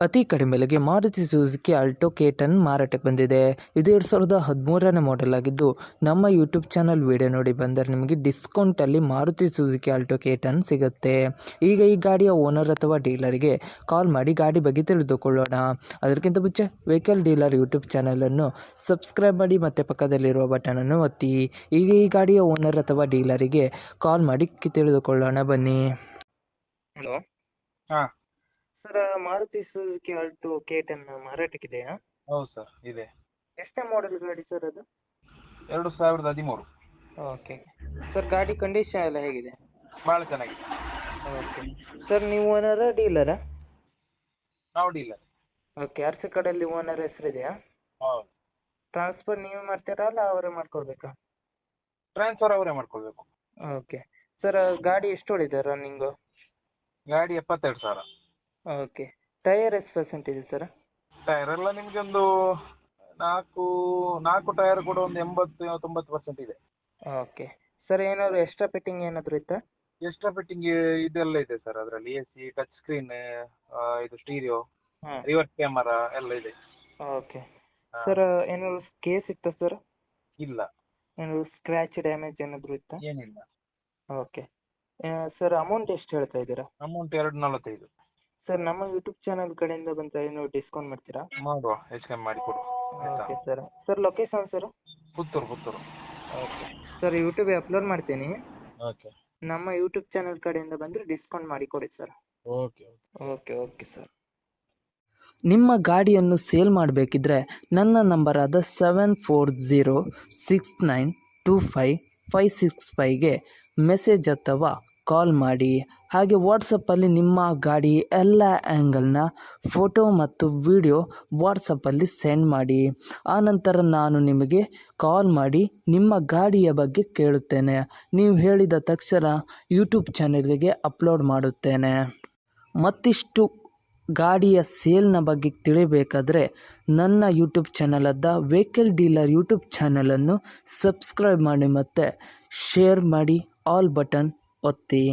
ಅತಿ ಕಡಿಮೆ ಬೆಲೆಗೆ ಮಾರುತಿ ಸುಜುಕಿ ಆಲ್ಟೋ K10 ಮಾರಾಟಕ್ಕೆ ಬಂದಿದೆ. ಇದು 2013ನೇ ಮಾಡೆಲ್ ಆಗಿದ್ದು, ನಮ್ಮ ಯೂಟ್ಯೂಬ್ ಚಾನಲ್ ವಿಡಿಯೋ ನೋಡಿ ಬಂದರೆ ನಿಮಗೆ ಡಿಸ್ಕೌಂಟಲ್ಲಿ ಮಾರುತಿ ಸುಜುಕಿ ಆಲ್ಟೋ K10 ಸಿಗುತ್ತೆ. ಈಗ ಈ ಗಾಡಿಯ ಓನರ್ ಅಥವಾ ಡೀಲರ್ಗೆ ಕಾಲ್ ಮಾಡಿ ಗಾಡಿ ಬಗ್ಗೆ ತಿಳಿದುಕೊಳ್ಳೋಣ. ಅದಕ್ಕಿಂತ ಮುಂಚೆ ವೆಹಿಕಲ್ ಡೀಲರ್ ಯೂಟ್ಯೂಬ್ ಚಾನಲನ್ನು ಸಬ್ಸ್ಕ್ರೈಬ್ ಮಾಡಿ ಮತ್ತು ಪಕ್ಕದಲ್ಲಿರುವ ಬಟನನ್ನು ಒತ್ತಿ. ಈಗ ಈ ಗಾಡಿಯ ಓನರ್ ಅಥವಾ ಡೀಲರಿಗೆ ಕಾಲ್ ಮಾಡಿ ತಿಳಿದುಕೊಳ್ಳೋಣ ಬನ್ನಿ. ಹಲೋ. ಹಾಂ sir, Maruti Suzuki Alto K10 ಮಾರಾಟಕ್ಕಿದೆಯಾ? ಹೌದು ಸರ್, ಇದೆ. ಎಷ್ಟೇ ಮಾಡೆಲ್ ಗಾಡಿ ಸರ್ ಅದು? 2013. ಓಕೆ ಸರ್, ಗಾಡಿ ಕಂಡೀಷನ್ ಎಲ್ಲ ಹೇಗಿದೆ? ಭಾಳ ಚೆನ್ನಾಗಿದೆ. ಓಕೆ ಸರ್, ನೀವು ಓನರಾ ಡೀಲರಾ? ನಾವು ಡೀಲರ್. ಓಕೆ, ಆರ್ ಸಿ ಕಾರ್ಡಲ್ಲಿ ಓನರ್ ಹೆಸರಿದೆಯಾ? ಹೌದು. ಟ್ರಾನ್ಸ್ಫರ್ ನೀವೇ ಮಾಡ್ತೀರಾ ಅಲ್ಲ ಅವರೇ ಮಾಡ್ಕೊಳ್ಬೇಕಾ? ಟ್ರಾನ್ಸ್ಫರ್ ಅವರೇ ಮಾಡ್ಕೊಳ್ಬೇಕು. ಓಕೆ ಸರ್, ಗಾಡಿ ಎಷ್ಟು ಓಡಿದೆ ರನ್ನಿಂಗು? ಗಾಡಿ 72,000. ಓಕೆ, ಟೈಯರ್ ಎಷ್ಟು ಪರ್ಸೆಂಟ್ ಇದೆ ಸರ್? ಟೈರ್ ಎಲ್ಲ ನಿಮಗೆ ಒಂದು ನಾಲ್ಕು ಟೈರ್ ಕೂಡ ಒಂದು 80-90% ಇದೆ. ಓಕೆ ಸರ್, ಏನಾದರೂ ಎಕ್ಸ್ಟ್ರಾ ಫಿಟ್ಟಿಂಗ್ ಏನಾದರೂ ಇತ್ತಾ? ಎಕ್ಸ್ಟ್ರಾ ಫಿಟ್ಟಿಂಗ್ ಇದೆಲ್ಲ ಇದೆ ಸರ್. ಅದರಲ್ಲಿ AC, ಟಚ್ ಸ್ಕ್ರೀನ್, ಇದು ಸ್ಟೀರಿಯೋ, ಹಾಂ. ರಿವರ್ಸ್ ಕ್ಯಾಮರಾ ಎಲ್ಲ ಇದೆ. ಓಕೆ ಸರ್, ಏನಾದರೂ ಕೇಸ್ ಇತ್ತಾ ಸರ್? ಇಲ್ಲ, ಏನಾದರೂ ಸ್ಕ್ರ್ಯಾಚ್ ಡ್ಯಾಮೇಜ್ ಏನಾದರೂ ಇತ್ತಾ? ಏನಿಲ್ಲ. ಓಕೆ ಸರ್, ಅಮೌಂಟ್ ಎಷ್ಟು ಹೇಳ್ತಾ ಇದ್ದೀರಾ? ಅಮೌಂಟ್ 245. ಸರ್, ನಮ್ಮ ಯೂಟ್ಯೂಬ್ ಚಾನಲ್ ಕಡೆಯಿಂದ ಬಂದರೆ ನೀವು ಡಿಸ್ಕೌಂಟ್ ಮಾಡ್ತೀರಾ? ಮಾಡುವ, ಹೆಚ್ಚು ಕಮ್ಮಿ ಮಾಡಿ ಕೊಡು. Okay sir. Sir, location sir? Puttur. Okay sir, ಯೂಟ್ಯೂಬಿಗೆ ಅಪ್ಲೋಡ್ ಮಾಡ್ತೀನಿ. ಓಕೆ ನಮ್ಮ ಯೂಟ್ಯೂಬ್ ಚಾನಲ್ ಕಡೆಯಿಂದ ಬಂದರೆ ಡಿಸ್ಕೌಂಟ್ ಮಾಡಿ ಕೊಡಿ ಸರ್. Okay okay sir. ನಿಮ್ಮ ಗಾಡಿಯನ್ನು ಸೇಲ್ ಮಾಡಬೇಕಿದ್ರೆ ನನ್ನ ನಂಬರಾದ 7406925565ಗೆ ಮೆಸೇಜ್ ಅಥವಾ ಕಾಲ್ ಮಾಡಿ. ಹಾಗೆ ವಾಟ್ಸಪ್ಪಲ್ಲಿ ನಿಮ್ಮ ಗಾಡಿ ಎಲ್ಲ ಆ್ಯಂಗಲ್ನ ಫೋಟೋ ಮತ್ತು ವಿಡಿಯೋ ವಾಟ್ಸಪ್ಪಲ್ಲಿ ಸೆಂಡ್ ಮಾಡಿ. ಆನಂತರ ನಾನು ನಿಮಗೆ ಕಾಲ್ ಮಾಡಿ ನಿಮ್ಮ ಗಾಡಿಯ ಬಗ್ಗೆ ಕೇಳುತ್ತೇನೆ. ನೀವು ಹೇಳಿದ ತಕ್ಷಣ ಯೂಟ್ಯೂಬ್ ಚಾನಲಿಗೆ ಅಪ್ಲೋಡ್ ಮಾಡುತ್ತೇನೆ. ಮತ್ತಿಷ್ಟು ಗಾಡಿಯ ಸೇಲ್ನ ಬಗ್ಗೆ ತಿಳಿಬೇಕಾದರೆ ನನ್ನ ಯೂಟ್ಯೂಬ್ ಚಾನಲಾದ ವೆಹಿಕಲ್ ಡೀಲರ್ ಯೂಟ್ಯೂಬ್ ಚಾನಲನ್ನು ಸಬ್ಸ್ಕ್ರೈಬ್ ಮಾಡಿ ಮತ್ತು ಶೇರ್ ಮಾಡಿ, ಆಲ್ ಬಟನ್ ಒತ್ತಿ.